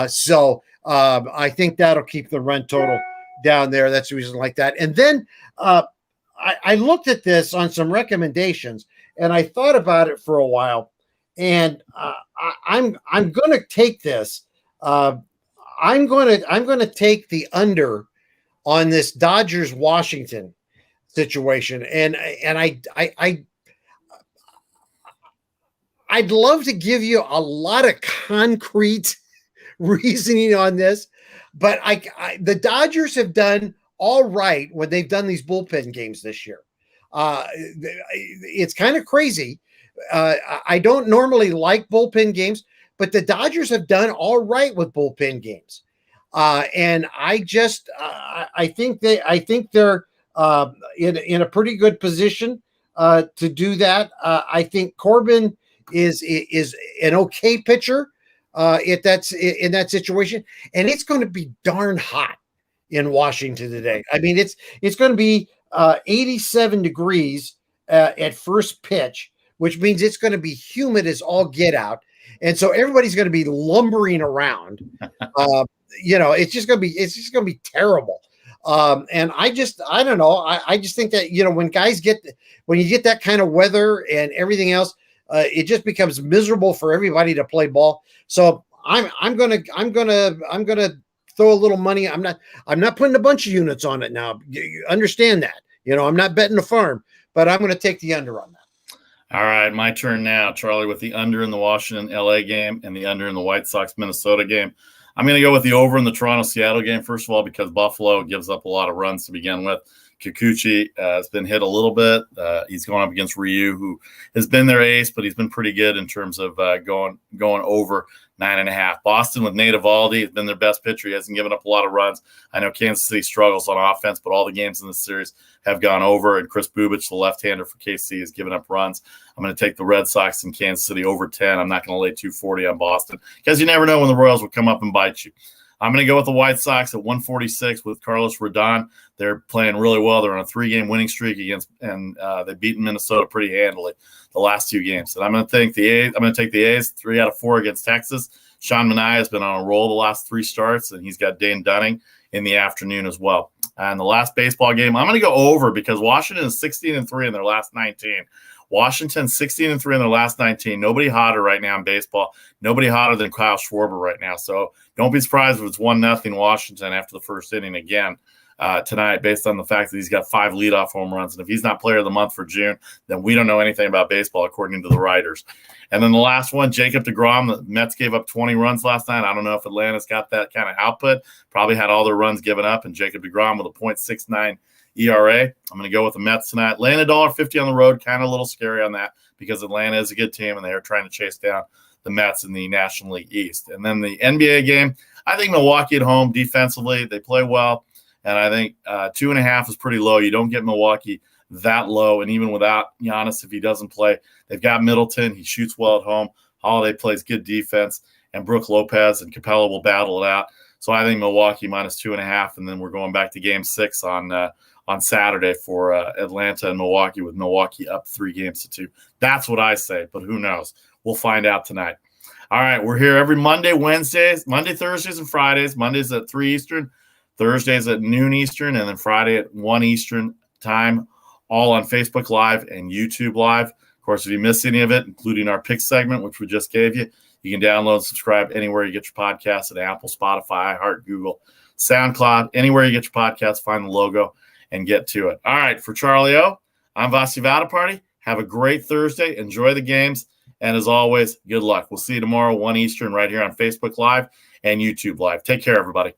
So I think that'll keep the run total down there. That's the reason like that. And then I looked at this on some recommendations, and I thought about it for a while. And I'm going to take this. I'm going to take the under on this Dodgers Washington situation, and I'd love to give you a lot of concrete reasoning on this, but the Dodgers have done all right when they've done these bullpen games this year. It's kind of crazy. I don't normally like bullpen games, but the Dodgers have done all right with bullpen games. And I think they're in a pretty good position to do that. I think Corbin is an okay pitcher in that situation, and it's going to be darn hot in Washington today. I mean, it's going to be 87 degrees at first pitch, which means it's going to be humid as all get out, and so everybody's going to be lumbering around. It's just going to be terrible. And I don't know. I just think that, when you get that kind of weather and everything else, it just becomes miserable for everybody to play ball. So I'm going to throw a little money. I'm not putting a bunch of units on it now. You understand that, I'm not betting the farm, but I'm going to take the under on that. All right. My turn now, Charlie, with the under in the Washington LA game and the under in the White Sox Minnesota game. I'm going to go with the over in the Toronto-Seattle game, first of all, because Buffalo gives up a lot of runs to begin with. Kikuchi has been hit a little bit. He's going up against Ryu, who has been their ace, but he's been pretty good in terms of going over 9.5. Boston with Nate Eovaldi has been their best pitcher. He hasn't given up a lot of runs. I know Kansas City struggles on offense, but all the games in the series have gone over. And Chris Bubich, the left-hander for KC, has given up runs. I'm going to take the Red Sox in Kansas City over 10. I'm not going to lay 240 on Boston because you never know when the Royals will come up and bite you. I'm going to go with the White Sox at 146 with Carlos Rodon. They're playing really well. They're on a 3-game winning streak and they've beaten Minnesota pretty handily the last 2 games. And I'm going to take the A's 3 out of 4 against Texas. Sean Manaea has been on a roll the last 3 starts, and he's got Dane Dunning in the afternoon as well. And the last baseball game, I'm going to go over because Washington is 16-3 in their last 19. Washington 16-3 in their last 19. Nobody hotter right now in baseball. Nobody hotter than Kyle Schwarber right now. So don't be surprised if it's 1-0 Washington after the first inning again tonight, based on the fact that he's got 5 leadoff home runs. And if he's not player of the month for June, then we don't know anything about baseball, according to the writers. And then the last one, Jacob deGrom. The Mets gave up 20 runs last night. I don't know if Atlanta's got that kind of output. Probably had all their runs given up. And Jacob deGrom with a .69 ERA. I'm going to go with the Mets tonight. Laying $1.50 on the road, kind of a little scary on that because Atlanta is a good team and they are trying to chase down the Mets in the National League East. And then the NBA game, I think Milwaukee at home defensively, they play well. And I think 2.5 is pretty low. You don't get Milwaukee that low. And even without Giannis, if he doesn't play, they've got Middleton. He shoots well at home. Holiday plays good defense. And Brook Lopez and Capella will battle it out. So I think Milwaukee minus 2.5. And then we're going back to game 6 on Saturday for Atlanta and Milwaukee, with Milwaukee up 3-2. That's what I say, but who knows? We'll find out tonight. All right, we're here every Monday, Thursdays, and Fridays. Mondays at 3 Eastern, Thursdays at noon Eastern, and then Friday at 1 Eastern time, all on Facebook Live and YouTube Live. Of course, if you miss any of it, including our pick segment, which we just gave you, you can download and subscribe anywhere you get your podcasts at Apple, Spotify, iHeart, Google, SoundCloud, anywhere you get your podcasts, find the logo and get to it. All right, for Charlie O, I'm Vasu Vaddiparty. Have a great Thursday. Enjoy the games. And as always, good luck. We'll see you tomorrow, 1 Eastern, right here on Facebook Live and YouTube Live. Take care, everybody.